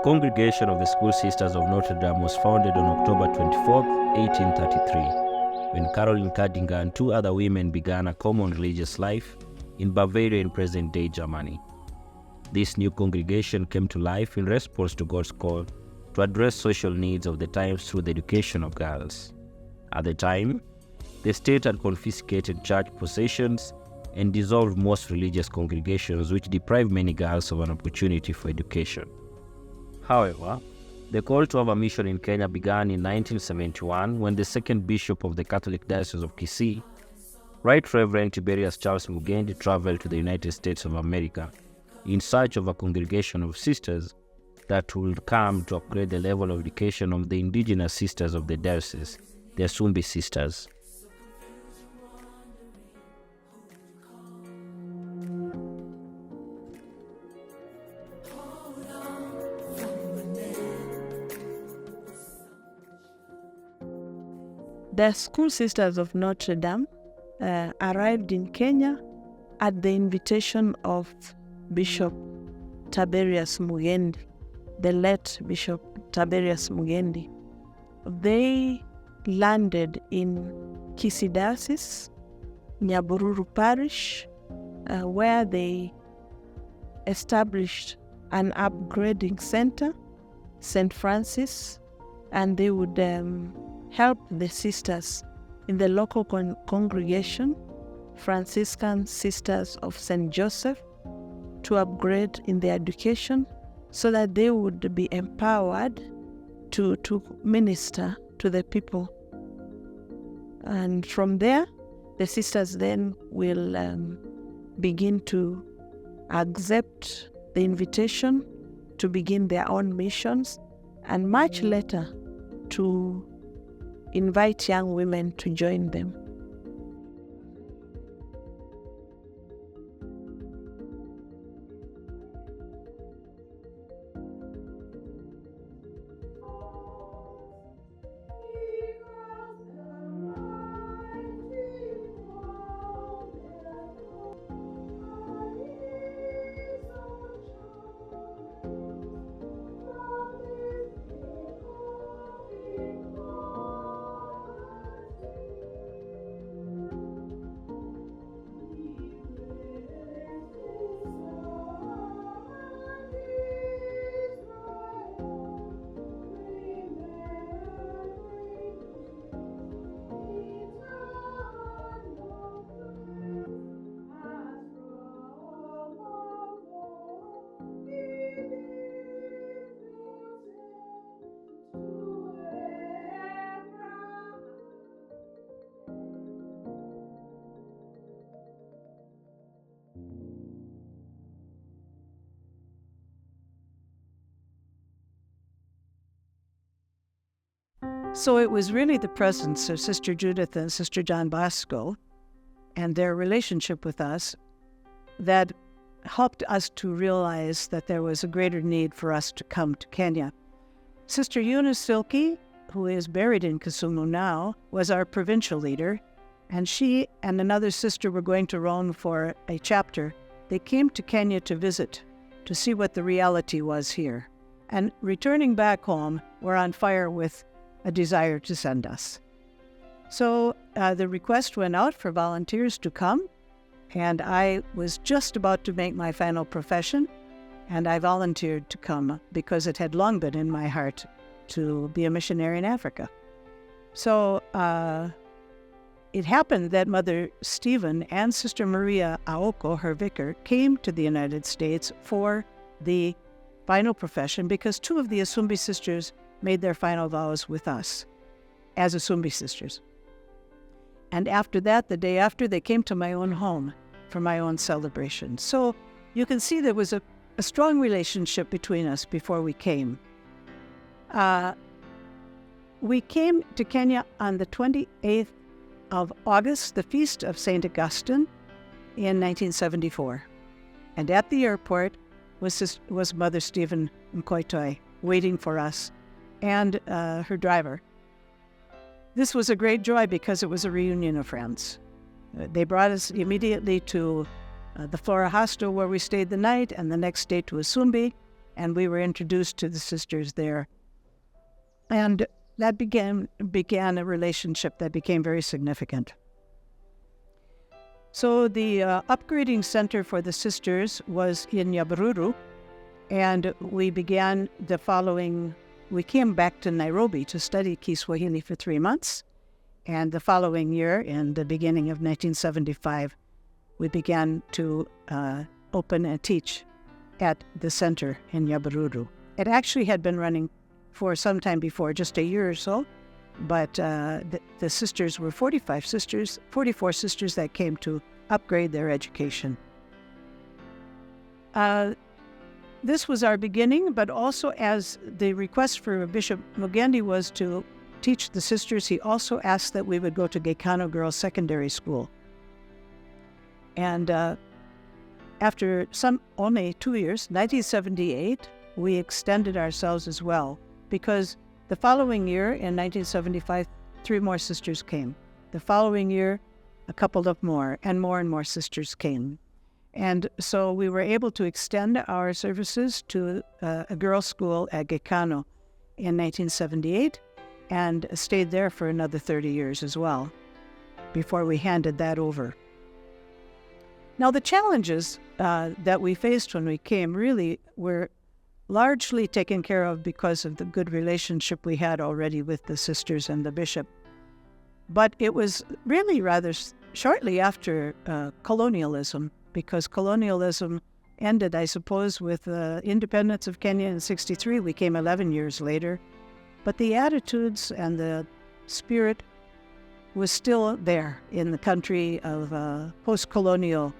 Congregation of the School Sisters of Notre was founded on October 24, 1833, when Caroline Kadinga and two other women began a common religious life in Bavaria in present-day Germany. This new congregation came to life in response to God's call to address social needs of the times through the education of girls. At the time, the state had confiscated church possessions and dissolved most religious congregations, which deprived many girls of an opportunity for education. However, the call to have a mission in Kenya began in 1971 when the second bishop of the Catholic Diocese of Kisii, Right Reverend Tiberius Charles Mugendi, traveled to the United States of America in search of a congregation of sisters that would come to upgrade the level of education of the indigenous sisters of the diocese, the Ssnd sisters. The School Sisters of Notre arrived in Kenya at the invitation of Bishop Tiberius Mugendi, the late Bishop Tiberius Mugendi. They landed in Kisii Diocese, Nyabururu Parish, where they established an upgrading center, St. Francis, and they would help the sisters in the local congregation, Franciscan Sisters of St. Joseph, to upgrade in their education so that they would be empowered to minister to the people. And from there, the sisters then will begin to accept the invitation to begin their own missions, and much later to invite young women to join them. So it was really the presence of Sister Judith and Sister John Bosco and their relationship with us that helped us to realize that there was a greater need for us to come to Kenya. Sister Eunice Silke, who is buried in Kisumu now, was our provincial leader, and she and another sister were going to Rome for a chapter. They came to Kenya to visit, to see what the reality was here. And returning back home, were on fire with a desire to send us. So the request went out for volunteers to come, and I was just about to make my final profession, and I volunteered to come because it had long been in my heart to be a missionary in Africa. So it happened that Mother Stephen and Sister Maria Aoko, her vicar, came to the United States for the final profession because two of the Ssnd sisters made their final vows with us as Ssnd sisters. And after that, the day after, they came to my own home for my own celebration. So you can see there was a strong relationship between us before we came. We came to Kenya on the 28th of August, the feast of St. Augustine, in 1974. And at the airport was Mother Stephen Mkoitoi waiting for us, and her driver. This was a great joy because it was a reunion of friends. They brought us immediately to the Flora Hostel where we stayed the night, and the next day to Ssnd, and we were introduced to the sisters there. And that began a relationship that became very significant. So the upgrading center for the sisters was in Nyabururu, and we began we came back to Nairobi to study Kiswahili for 3 months, and the following year, in the beginning of 1975, we began to open and teach at the center in Nyabururu. It actually had been running for some time before, just a year or so, but the sisters were 44 sisters that came to upgrade their education. This was our beginning, but also as the request for Bishop Mugendi was to teach the sisters, he also asked that we would go to Gekano Girls Secondary School. And after only 2 years, 1978, we extended ourselves as well, because the following year, in 1975, 3 more sisters came. The following year, a couple of more, and more sisters came. And so we were able to extend our services to a girls' school at Gekano in 1978, and stayed there for another 30 years as well, before we handed that over. Now, the challenges that we faced when we came really were largely taken care of because of the good relationship we had already with the sisters and the bishop. But it was really rather shortly after colonialism, because colonialism ended, I suppose, with the independence of Kenya in 1963. We came 11 years later. But the attitudes and the spirit was still there in the country of post-colonial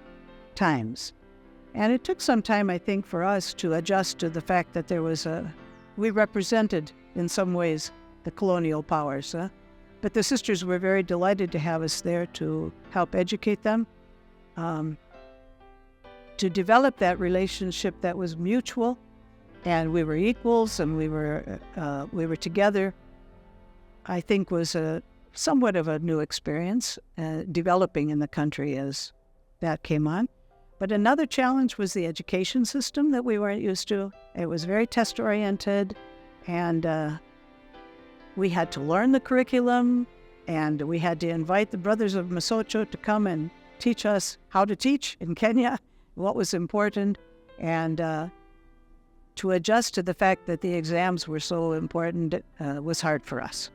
times. And it took some time, I think, for us to adjust to the fact that we represented, in some ways, the colonial powers. But the sisters were very delighted to have us there to help educate them, to develop that relationship that was mutual, and we were equals, and we were together. I think was somewhat of a new experience, developing in the country as that came on. But another challenge was the education system that we weren't used to. It was very test-oriented, and we had to learn the curriculum, and we had to invite the Brothers of Masocho to come and teach us how to teach in Kenya, what was important, and to adjust to the fact that the exams were so important was hard for us.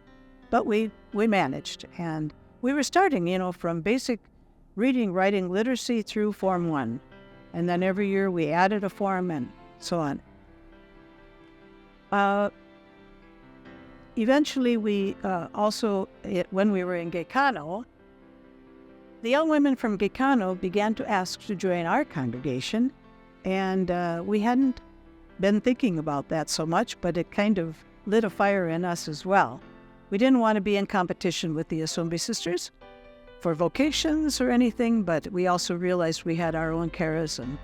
But we managed, and we were starting, from basic reading, writing, literacy through Form 1. And then every year we added a form and so on. Eventually we when we were in Gekano, the young women from Gekano began to ask to join our congregation, and we hadn't been thinking about that so much, but it kind of lit a fire in us as well. We didn't want to be in competition with the Ssnd sisters for vocations or anything, but we also realized we had our own caras, and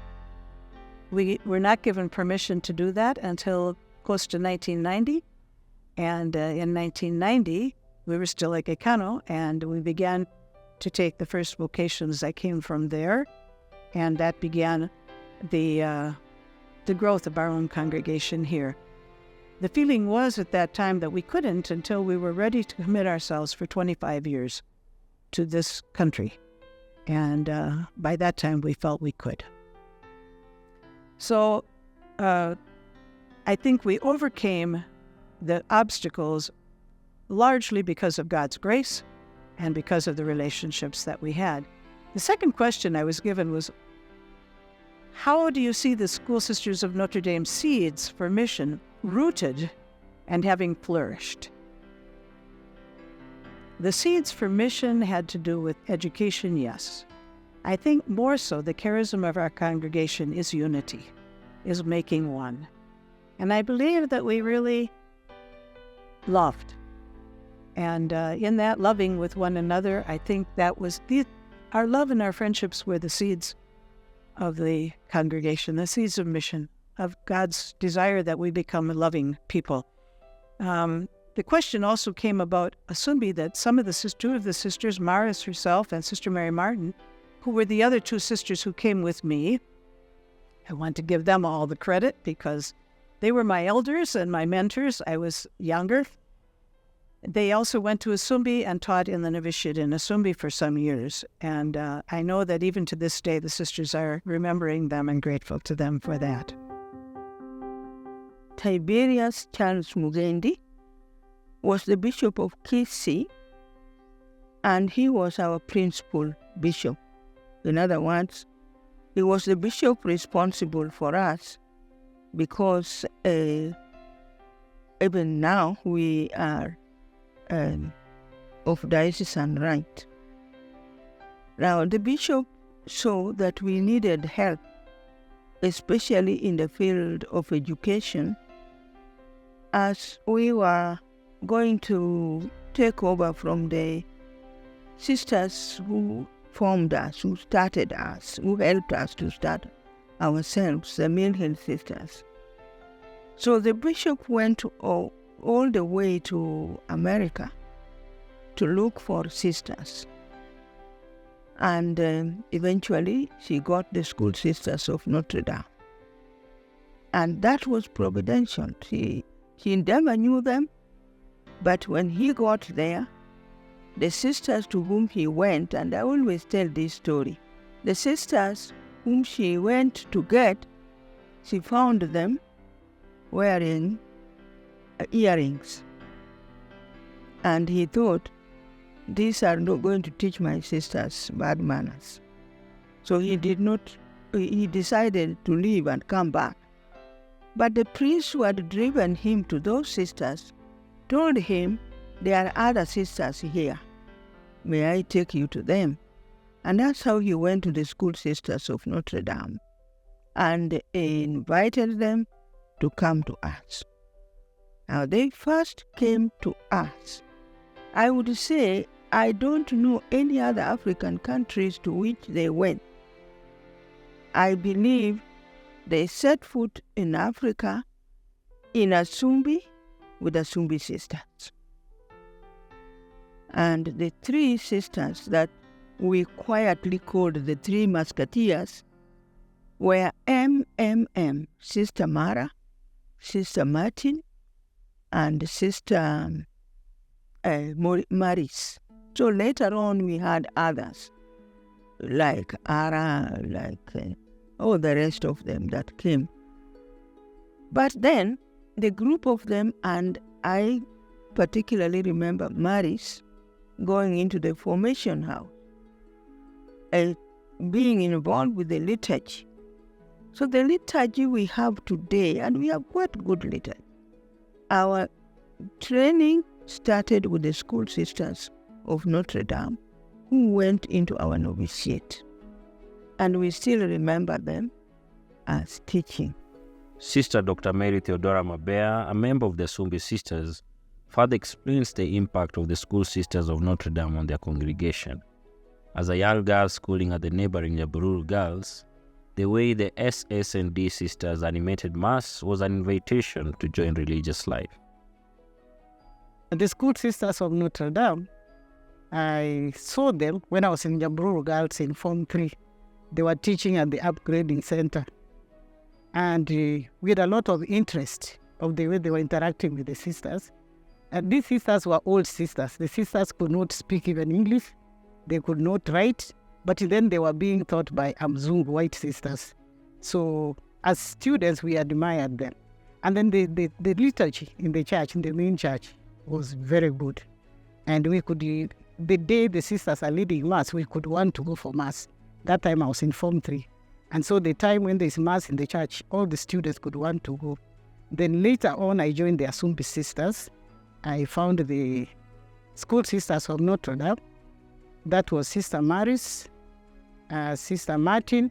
we were not given permission to do that until close to 1990. And in 1990, we were still at Gekano, and we began to take the first vocations that came from there, and that began the growth of our own congregation here. The feeling was at that time that we couldn't until we were ready to commit ourselves for 25 years to this country. And by that time, we felt we could. So I think we overcame the obstacles largely because of God's grace and because of the relationships that we had. The second question I was given was, how do you see the School Sisters of Notre Dame seeds for mission rooted and having flourished? The seeds for mission had to do with education, yes. I think more so the charism of our congregation is unity, is making one. And I believe that we really loved. And in that loving with one another, I think that was our love and our friendships were the seeds of the congregation, the seeds of mission, of God's desire that we become a loving people. The question also came about Ssnd, that two of the sisters, Maris herself and Sister Mary Martin, who were the other 2 sisters who came with me, I want to give them all the credit because They were my elders and my mentors. I was younger. They also went to Ssnd and taught in the novitiate in Ssnd for some years. And I know that even to this day, the sisters are remembering them and grateful to them for that. Tiberius Charles Mugendi was the Bishop of Kisii, and he was our principal bishop. In other words, he was the bishop responsible for us because even now we are of diocesan right. Now, the bishop saw that we needed help, especially in the field of education, as we were going to take over from the sisters who formed us, who started us, who helped us to start ourselves, the Mill Hill Sisters. So the bishop went all the way to America to look for sisters. And eventually she got the School Sisters of Notre Dame. And that was providential. He never knew them, but when he got there, the sisters to whom he went, and I always tell this story, the sisters whom she went to get, she found them wearing earrings. And he thought, these are not going to teach my sisters bad manners. So he decided to leave and come back. But the priest who had driven him to those sisters told him, there are other sisters here. May I take you to them? And that's how he went to the School Sisters of Notre Dame and invited them to come to us. Now, they first came to us. I would say I don't know any other African countries to which they went. I believe they set foot in Africa in Ssnd with the Ssnd sisters. And the three sisters that we quietly called the three musketeers were MMM, Sister Mara, Sister Martin, and Sister Maris. So later on we had others, like Ara, like all the rest of them that came. But then the group of them, and I particularly remember Maris going into the formation house, being involved with the liturgy. So the liturgy we have today, and we have quite good liturgy. Our training started with the School Sisters of Notre Dame, who went into our novitiate. And we still remember them as teaching. Sister Dr. Mary Theodora Mabea, a member of the Ssnd Sisters, further explains the impact of the School Sisters of Notre Dame on their congregation. As a young girl schooling at the neighboring Nyabururu Girls, the way the Ssnd sisters animated Mass was an invitation to join religious life. The School Sisters of Notre Dame, I saw them when I was in Nyabururu Girls in Form 3. They were teaching at the upgrading center. And we had a lot of interest of the way they were interacting with the sisters. And these sisters were old sisters. The sisters could not speak even English. They could not write. But then they were being taught by Mzungu white sisters. So as students, we admired them. And then the liturgy in the church, in the main church, was very good. And we could, the day the sisters are leading Mass, we could want to go for Mass. That time I was in Form 3. And so the time when there's Mass in the church, all the students could want to go. Then later on, I joined the Ssnd Sisters. I found the School Sisters of Notre Dame. That was Sister Maris, Sister Martin,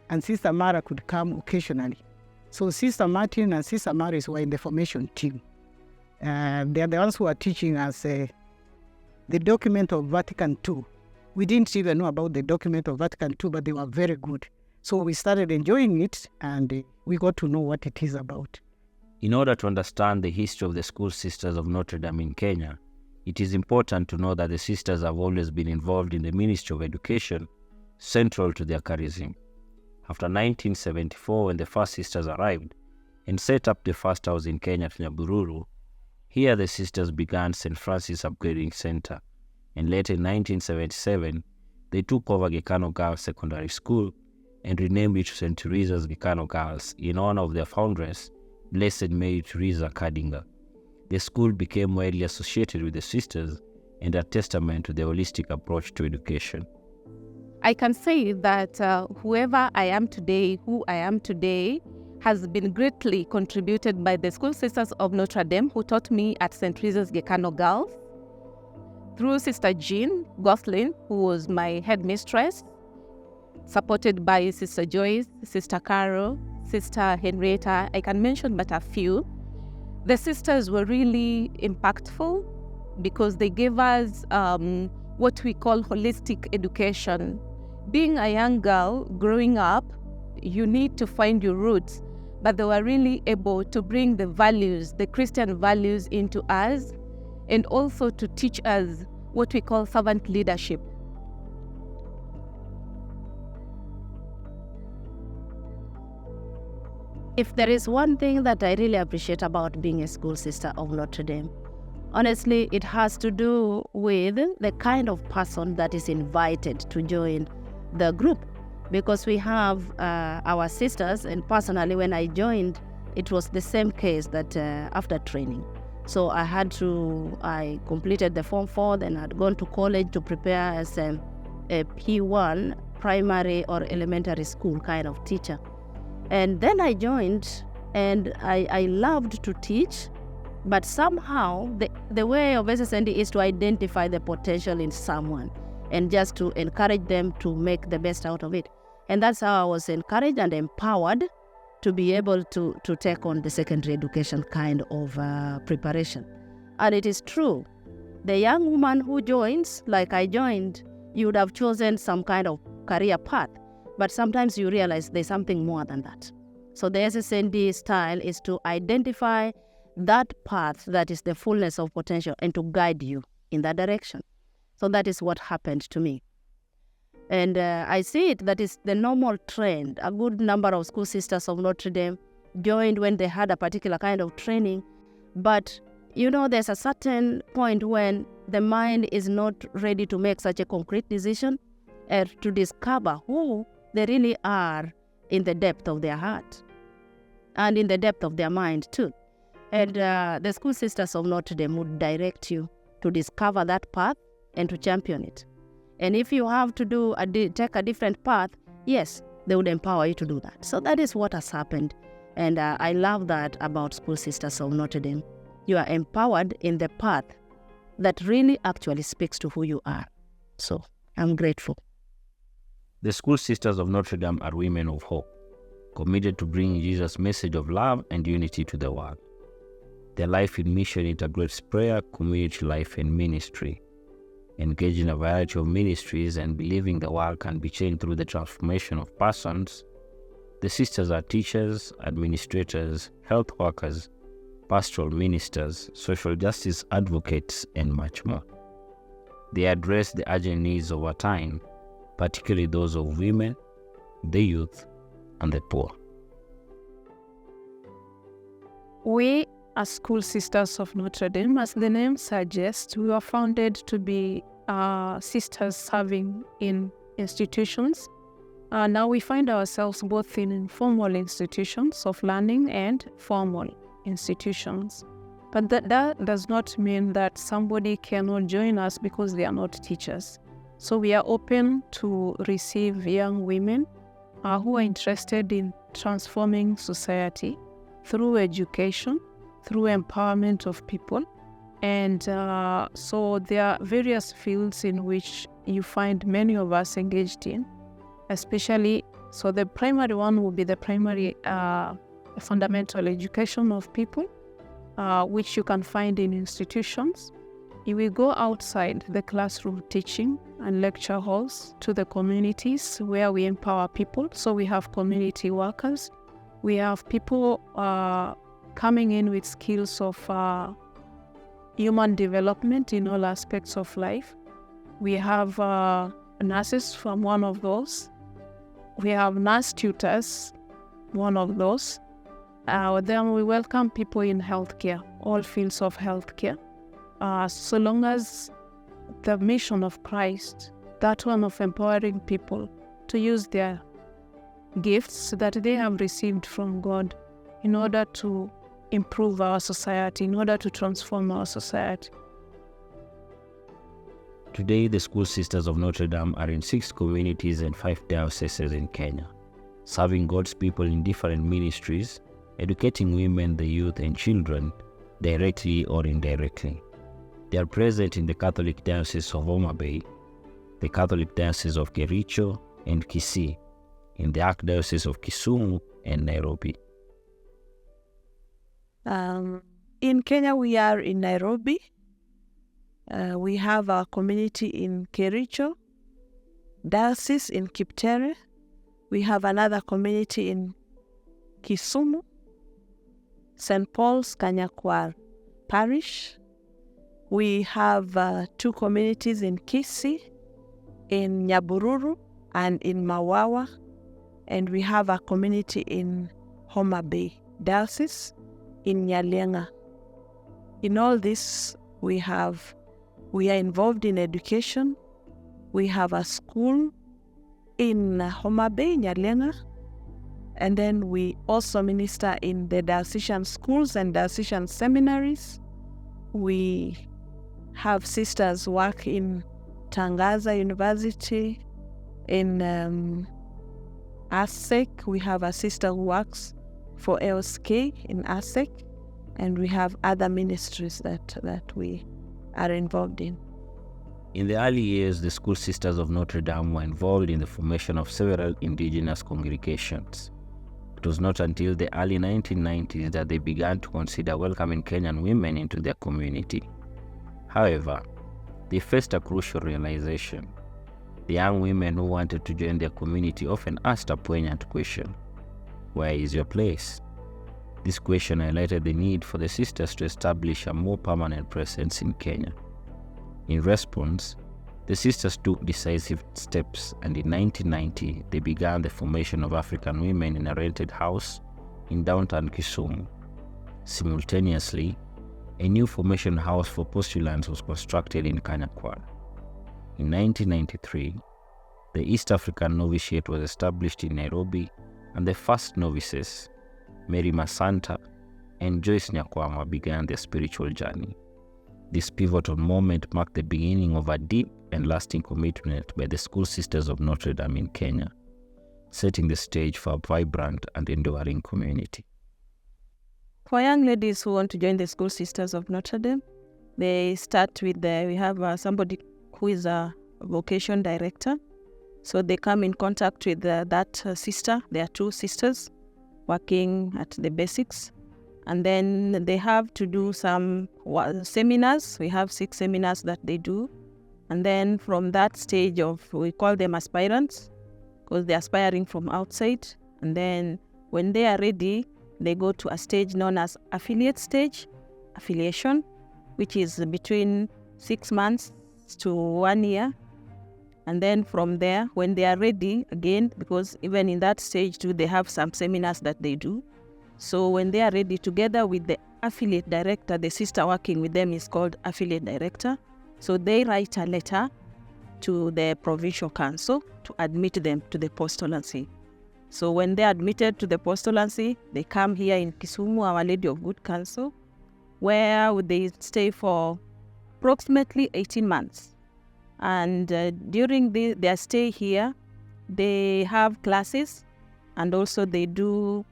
and Sister Mara could come occasionally. So Sister Martin and Sister Maris were in the formation team. They are the ones who are teaching us the document of Vatican II. We didn't even know about the document of Vatican II, but they were very good. So we started enjoying it, and we got to know what it is about. In order to understand the history of the School Sisters of Notre Dame in Kenya, it is important to know that the sisters have always been involved in the Ministry of Education, central to their charism. After 1974, when the first sisters arrived, and set up the first house in Kenya at Nyabururu. Here the sisters began St. Francis Upgrading Center, and later in 1977, they took over Gekano Girls Secondary School and renamed it to St. Teresa's Gekano Girls in honor of their foundress, Blessed Mary Teresa Kadinga. The school became widely associated with the sisters and a testament to their holistic approach to education. I can say that who I am today, has been greatly contributed by the School Sisters of Notre Dame, who taught me at St. Teresa's Gekano Girls, through Sister Jean Gosselin, who was my headmistress, supported by Sister Joyce, Sister Carol, Sister Henrietta. I can mention but a few. The sisters were really impactful because they gave us what we call holistic education. Being a young girl growing up, you need to find your roots, but they were really able to bring the values, the Christian values into us, and also to teach us what we call servant leadership. If there is one thing that I really appreciate about being a school sister of Notre Dame, honestly, it has to do with the kind of person that is invited to join the group. Because we have our sisters, and personally when I joined, it was the same case that after training. So I completed the Form 4, then I'd gone to college to prepare as a P1 primary or elementary school kind of teacher. And then I joined, and I loved to teach, but somehow the way of Ssnd is to identify the potential in someone and just to encourage them to make the best out of it. And that's how I was encouraged and empowered to be able to take on the secondary education kind of preparation. And it is true, the young woman who joins, like I joined, you would have chosen some kind of career path, but sometimes you realize there's something more than that. So the Ssnd style is to identify that path that is the fullness of potential and to guide you in that direction. So that is what happened to me. And I see it, that is the normal trend. A good number of school sisters of Notre Dame joined when they had a particular kind of training. But, you know, there's a certain point when the mind is not ready to make such a concrete decision and to discover who they really are in the depth of their heart and in the depth of their mind too. And the school sisters of Notre Dame would direct you to discover that path and to champion it. And if you have to take a different path, yes, they would empower you to do that. So that is what has happened. And I love that about School Sisters of Notre Dame. You are empowered in the path that really actually speaks to who you are. So I'm grateful. The School Sisters of Notre Dame are women of hope, committed to bringing Jesus' message of love and unity to the world. Their life in mission integrates prayer, community life, and ministry. Engaged in a variety of ministries and believing the world can be changed through the transformation of persons, the sisters are teachers, administrators, health workers, pastoral ministers, social justice advocates, and much more. They address the urgent needs of our time, particularly those of women, the youth, and the poor. We, as School Sisters of Notre Dame, as the name suggests, we were founded to be sisters serving in institutions. Now we find ourselves both in informal institutions of learning and formal institutions. But that does not mean that somebody cannot join us because they are not teachers. So we are open to receive young women who are interested in transforming society through education, through empowerment of people. And so there are various fields in which you find many of us engaged in, especially, so the primary one will be the primary fundamental education of people, which you can find in institutions. If we go outside the classroom teaching and lecture halls to the communities where we empower people. So we have community workers. We have people coming in with skills of human development in all aspects of life. We have nurses from one of those. We have nurse tutors, one of those. Then we welcome people in healthcare, all fields of healthcare. So long as the mission of Christ, that one of empowering people to use their gifts that they have received from God in order to improve our society, in order to transform our society. Today, the School Sisters of Notre Dame are in 6 communities and 5 dioceses in Kenya, serving God's people in different ministries, educating women, the youth, and children, directly or indirectly. They are present in the Catholic Diocese of Homa Bay, the Catholic Diocese of Kericho and Kisii, in the Archdiocese of Kisumu and Nairobi. In Kenya, we are in Nairobi. We have our community in Kericho, Diocese in Kiptere. We have another community in Kisumu, St. Paul's Kanyakwar Parish. We have 2 communities in Kisii, in Nyabururu and in Mawawa. And we have a community in Homa Bay Diocese in Nyalenga. In all this, we are involved in education. We have a school in Homa Bay, Nyalenga, and then we also minister in the diocesan schools and diocesan seminaries. We have sisters work in Tangaza University, in ASEC. We have a sister who works for LSK in ASEC, and we have other ministries that we are involved in. In the early years, the School Sisters of Notre Dame were involved in the formation of several indigenous congregations. It was not until the early 1990s that they began to consider welcoming Kenyan women into their community. However, they faced a crucial realization. The young women who wanted to join their community often asked a poignant question: where is your place? This question highlighted the need for the sisters to establish a more permanent presence in Kenya. In response, the sisters took decisive steps, and in 1990, they began the formation of African women in a rented house in downtown Kisumu. Simultaneously, a new formation house for postulants was constructed in Kanyakwar. In 1993, the East African Novitiate was established in Nairobi, and the first novices, Mary Masanta and Joyce Nyakwama, began their spiritual journey. This pivotal moment marked the beginning of a deep and lasting commitment by the School Sisters of Notre Dame in Kenya, setting the stage for a vibrant and enduring community. For young ladies who want to join the School Sisters of Notre Dame, they start with we have somebody who is a vocation director. So they come in contact with that sister. There are 2 sisters working at the basics. And then they have to do some seminars. We have 6 seminars that they do. And then from that stage we call them aspirants, because they're aspiring from outside. And then when they are ready, they go to a stage known as affiliation, which is between 6 months to 1 year. And then from there, when they are ready, again, because even in that stage too, they have some seminars that they do. So when they are ready, together with the affiliate director, the sister working with them is called affiliate director. So they write a letter to the provincial council to admit them to the postulancy. So when they are admitted to the postulancy, they come here in Kisumu, Our Lady of Good Counsel, where they stay for approximately 18 months. And during their stay here, they have classes, and also they do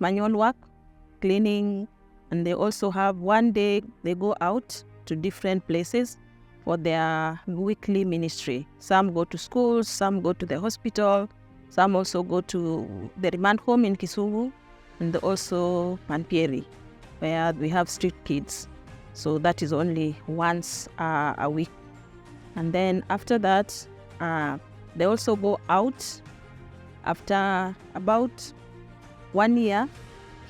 manual work, cleaning, and they also have one day they go out to different places for their weekly ministry. Some go to schools, some go to the hospital, some also go to the remand home in Kisumu, and also Panpieri, where we have street kids. So that is only once a week. And then after that, they also go out after about 1 year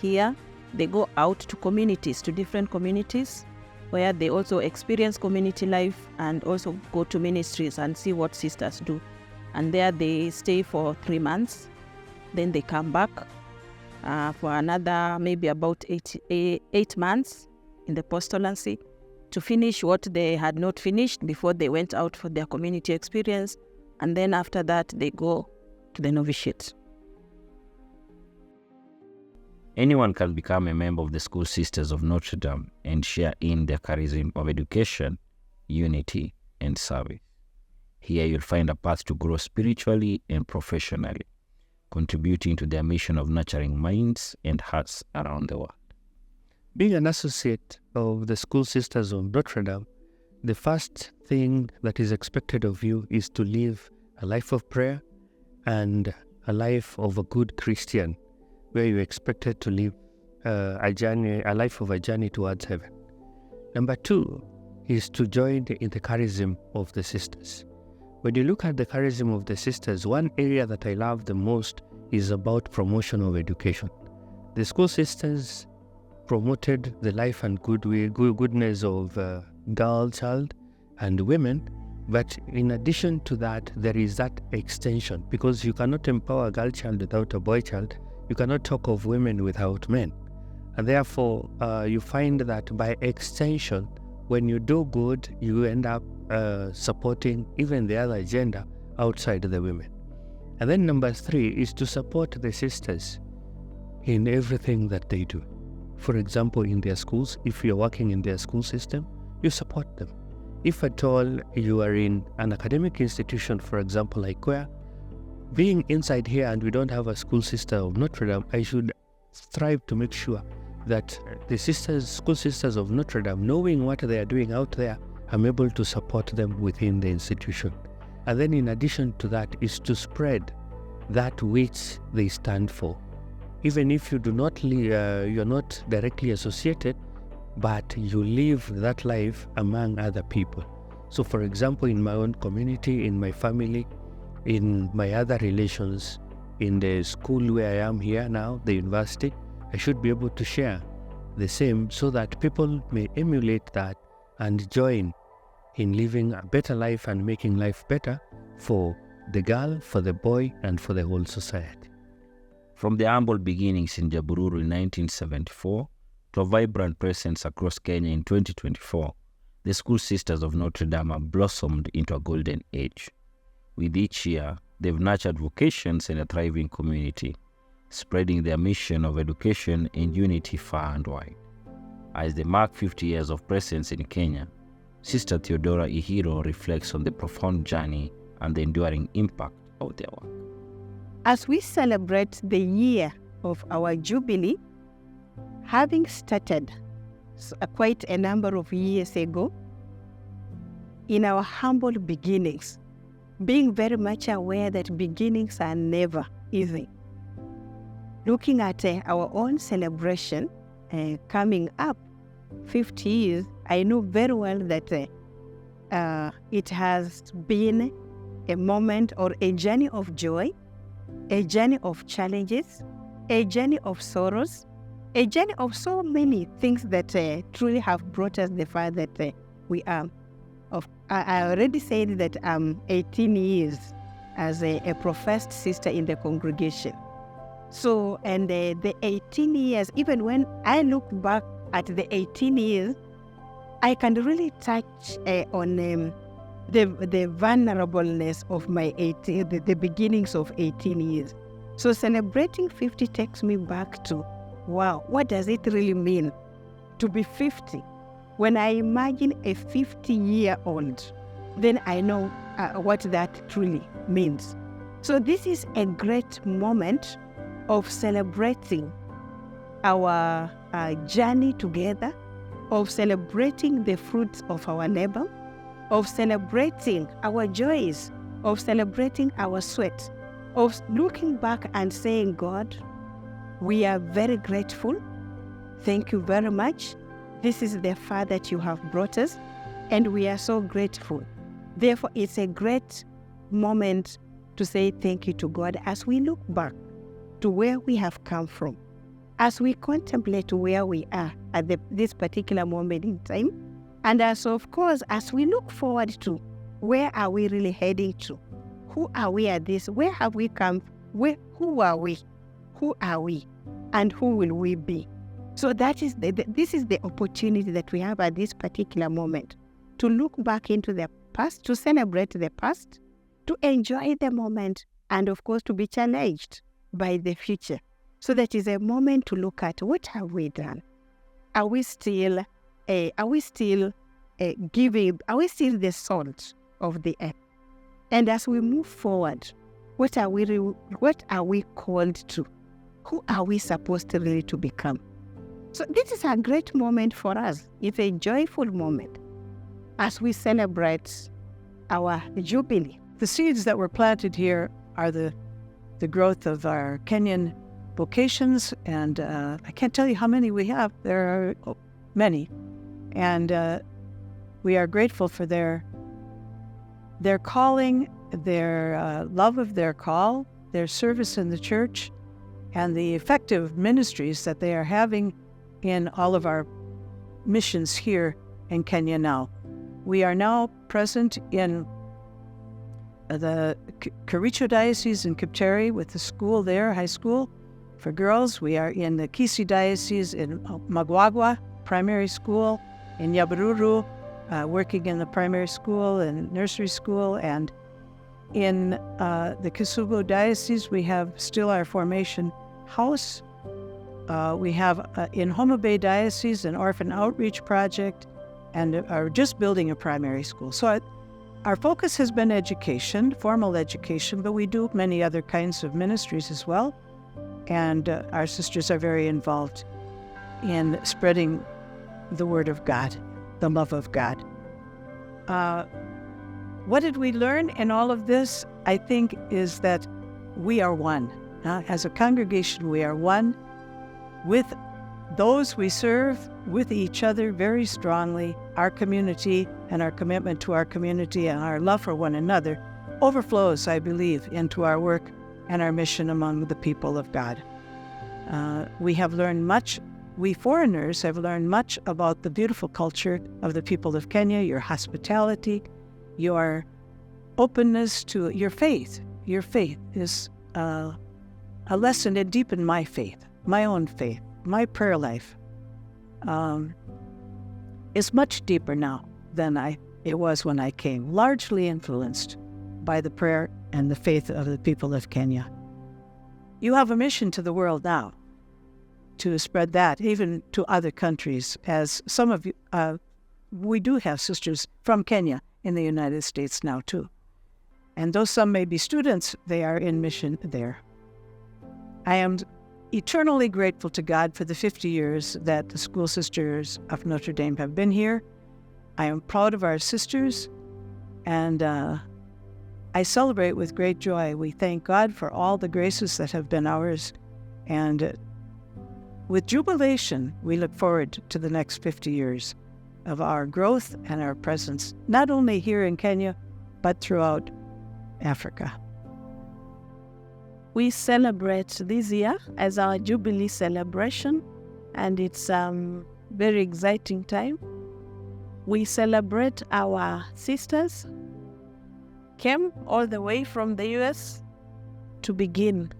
here. They go out to communities, to different communities, where they also experience community life and also go to ministries and see what sisters do. And there they stay for 3 months. Then they come back. for another maybe about 8 months in the postulancy to finish what they had not finished before they went out for their community experience. And then after that, they go to the novitiate. Anyone can become a member of the School Sisters of Notre Dame and share in their charism of education, unity, and service. Here you'll find a path to grow spiritually and professionally, contributing to their mission of nurturing minds and hearts around the world. Being an associate of the School Sisters of Notre Dame, the first thing that is expected of you is to live a life of prayer and a life of a good Christian, where you're expected to live a life of a journey towards heaven. Number 2 is to join in the charism of the sisters. When you look at the charism of the sisters, one area that I love the most is about promotion of education. The School Sisters promoted the life and goodness of girl child and women, but in addition to that, there is that extension, because you cannot empower a girl child without a boy child. You cannot talk of women without men. And therefore, you find that by extension, when you do good, you end up supporting even the other gender outside the women. And then number 3 is to support the sisters in everything that they do. For example, in their schools, if you're working in their school system, you support them. If at all you are in an academic institution, for example, like where, being inside here and we don't have a School Sister of Notre Dame, I should strive to make sure that the School Sisters of Notre Dame, knowing what they are doing out there, I'm able to support them within the institution. And then in addition to that is to spread that which they stand for. Even if you do not you're not directly associated, but you live that life among other people. So for example, in my own community, in my family, in my other relations, in the school where I am here now, the university, I should be able to share the same so that people may emulate that and join in living a better life and making life better for the girl, for the boy, and for the whole society. From the humble beginnings in Nyabururu in 1974 to a vibrant presence across Kenya in 2024, the School Sisters of Notre Dame have blossomed into a golden age. With each year, they've nurtured vocations and a thriving community, spreading their mission of education and unity far and wide. As they mark 50 years of presence in Kenya, Sister Theodora Ihiro reflects on the profound journey and the enduring impact of their work. As we celebrate the year of our Jubilee, having started quite a number of years ago, in our humble beginnings, being very much aware that beginnings are never easy. Looking at our own celebration coming up 50 years, I know very well that it has been a moment or a journey of joy, a journey of challenges, a journey of sorrows, a journey of so many things that truly have brought us the far that we are. I already said that I'm 18 years as a professed sister in the congregation. So, and the 18 years, even when I look back at the 18 years, I can really touch on the vulnerableness of my the beginnings of 18 years. So celebrating 50 takes me back to, wow, what does it really mean to be 50? When I imagine a 50-year-old, then I know what that truly means. So this is a great moment of celebrating our journey together, of celebrating the fruits of our labor, of celebrating our joys, of celebrating our sweat, of looking back and saying, God, we are very grateful. Thank you very much. This is the far that you have brought us, and we are so grateful. Therefore, it's a great moment to say thank you to God as we look back to where we have come from, as we contemplate where we are at this particular moment in time, and as of course, as we look forward to where are we really heading to? Who are we at this? Where have we come? Who are we? Who are we? and who will we be? So that is this is the opportunity that we have at this particular moment to look back into the past, to celebrate the past, to enjoy the moment, and of course to be challenged by the future. So that is a moment to look at what have we done. Are we still giving? Are we still the salt of the earth? And as we move forward, what are we called to? Who are we supposed to really to become? So this is a great moment for us. It's a joyful moment as we celebrate our jubilee. The seeds that were planted here are the growth of our Kenyan vocations, and I can't tell you how many we have. There are many, and we are grateful for their calling, their love of their call, their service in the church, and the effective ministries that they are having in all of our missions here in Kenya now. We are now present in the Kericho Diocese in Kipteri with the school there, high school for girls. We are in the Kisii Diocese in Magwagwa Primary School, in Nyabururu, working in the primary school and nursery school, and in the Kisumu Diocese we have still our formation house. We have in Homa Bay Diocese an orphan outreach project, and are just building a primary school. So our focus has been education, formal education, but we do many other kinds of ministries as well. And our sisters are very involved in spreading the word of God, the love of God. What did we learn in all of this? I think is that we are one. As a congregation, we are one with those we serve, with each other very strongly. Our community and our commitment to our community and our love for one another overflows, I believe, into our work and our mission among the people of God. We have learned much. We foreigners have learned much about the beautiful culture of the people of Kenya, your hospitality, your openness to your faith. Your faith is a lesson that deepened my faith, my own faith. My prayer life is much deeper now than it was when I came, largely influenced by the prayer and the faith of the people of Kenya. You have a mission to the world now to spread that, even to other countries, as some of you, we do have sisters from Kenya in the United States now too. And though some may be students, they are in mission there. I am eternally grateful to God for the 50 years that the School Sisters of Notre Dame have been here. I am proud of our sisters, and I celebrate with great joy. We thank God for all the graces that have been ours, and with jubilation, we look forward to the next 50 years of our growth and our presence, not only here in Kenya, but throughout Africa. We celebrate this year as our Jubilee celebration, and it's a very exciting time. We celebrate our sisters came all the way from the US to begin.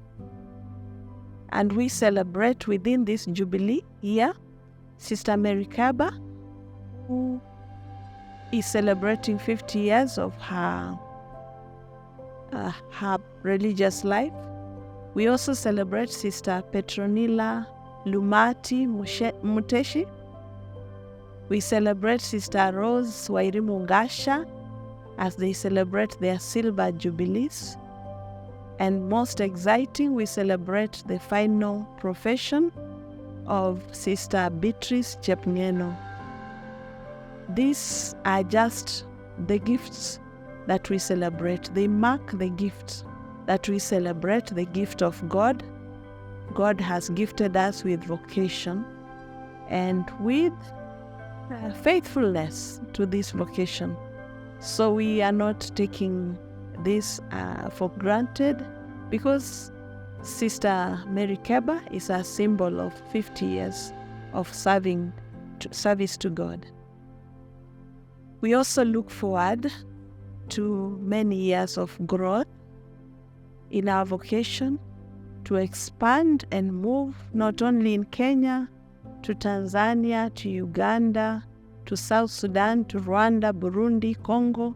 And we celebrate within this Jubilee year Sister Mary Kaba, who is celebrating 50 years of her religious life. We also celebrate Sister Petronila Lumati Muteshi. We celebrate Sister Rose Wairimu Ngasha as they celebrate their silver jubilees. And most exciting, we celebrate the final profession of Sister Beatrice Chepngeno. These are just the gifts that we celebrate. They mark the gifts that we celebrate, the gift of God. God has gifted us with vocation and with faithfulness to this vocation. So we are not taking this for granted, because Sister Mary Kaba is a symbol of 50 years of service to God. We also look forward to many years of growth in our vocation, to expand and move not only in Kenya, to Tanzania, to Uganda, to South Sudan, to Rwanda, Burundi, Congo,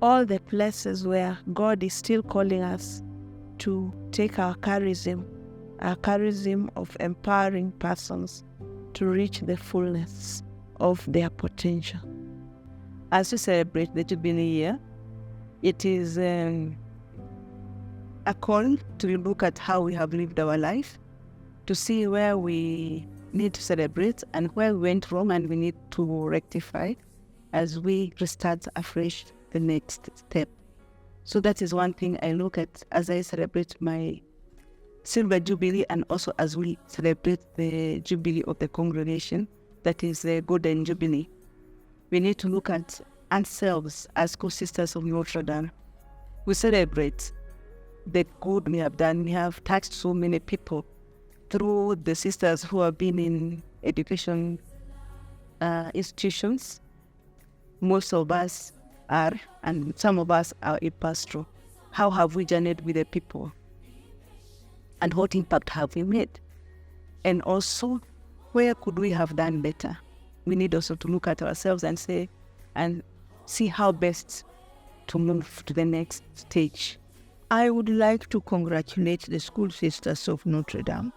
all the places where God is still calling us to take our charism of empowering persons to reach the fullness of their potential. As we celebrate the Jubilee year, it is a call to look at how we have lived our life, to see where we need to celebrate and where we went wrong and we need to rectify as we restart afresh the next step. So that is one thing I look at as I celebrate my Silver Jubilee, and also as we celebrate the Jubilee of the congregation, that is the Golden Jubilee. We need to look at ourselves as co-sisters of Notre Dame. We celebrate the good we have done. We have touched so many people through the sisters who have been in education institutions. Most of us are, and some of us are in pastoral. How have we journeyed with the people? And what impact have we made? And also, where could we have done better? We need also to look at ourselves and say, and see how best to move to the next stage. I would like to congratulate the school sisters of Notre Dame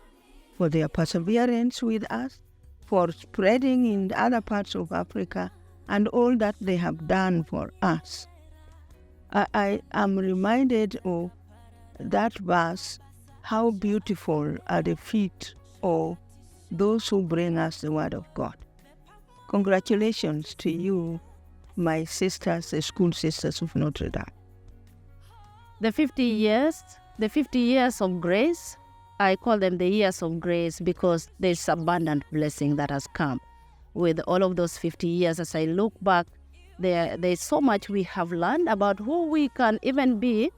for their perseverance with us, for spreading in other parts of Africa, and all that they have done for us. I am reminded of that verse, how beautiful are the feet of those who bring us the word of God. Congratulations to you, my sisters, the school sisters of Notre Dame. The 50 years of grace, I call them the years of grace because there's abundant blessing that has come with all of those 50 years. As I look back, there's so much we have learned about who we can even be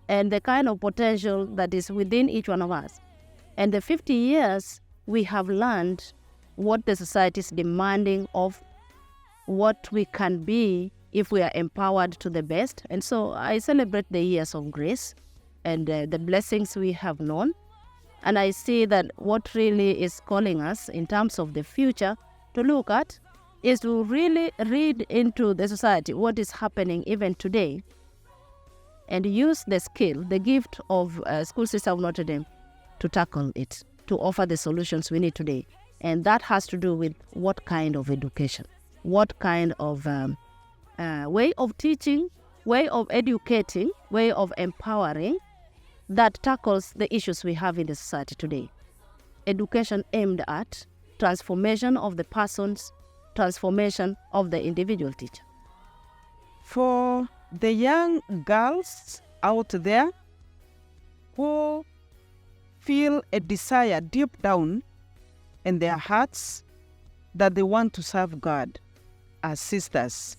and the kind of potential that is within each one of us. And the 50 years, we have learned what the society is demanding of what we can be if we are empowered to the best. And so I celebrate the years of grace and the blessings we have known. And I see that what really is calling us in terms of the future to look at is to really read into the society what is happening even today and use the skill, the gift of School Sister of Notre Dame to tackle it, to offer the solutions we need today. And that has to do with what kind of education, what kind of way of teaching, way of educating, way of empowering that tackles the issues we have in the society today. Education aimed at transformation of the persons, transformation of the individual teacher. For the young girls out there who feel a desire deep down in their hearts that they want to serve God as sisters,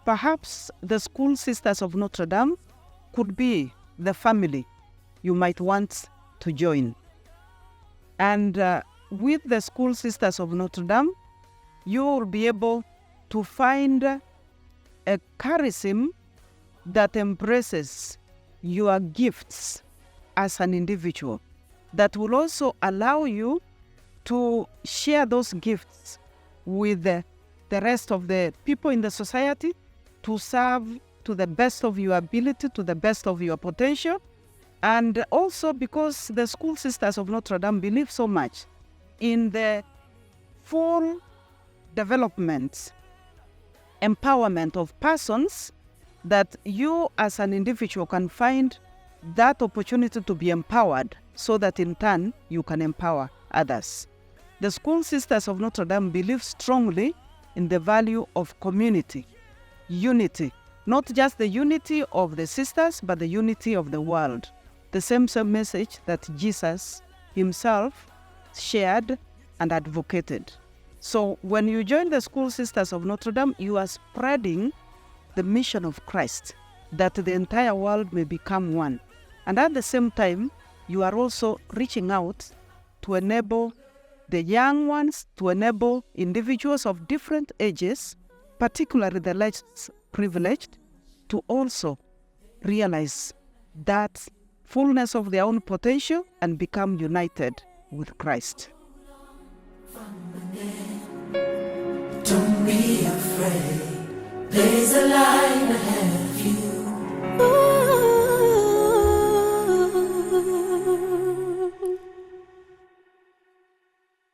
perhaps the School Sisters of Notre Dame could be the family you might want to join. And with the School Sisters of Notre Dame, you will be able to find a charism that embraces your gifts as an individual, that will also allow you to share those gifts with the rest of the people in the society, to serve to the best of your ability, to the best of your potential. And also because the School Sisters of Notre Dame believe so much in the full development, empowerment of persons, that you as an individual can find that opportunity to be empowered so that in turn you can empower others. The School Sisters of Notre Dame believe strongly in the value of community, unity, not just the unity of the sisters, but the unity of the world. The same message that Jesus himself shared and advocated. So when you join the School Sisters of Notre Dame, you are spreading the mission of Christ, that the entire world may become one. And at the same time, you are also reaching out to enable the young ones, to enable individuals of different ages, particularly the less privileged, to also realize that fullness of their own potential and become united with Christ. Don't be afraid, there's a line ahead.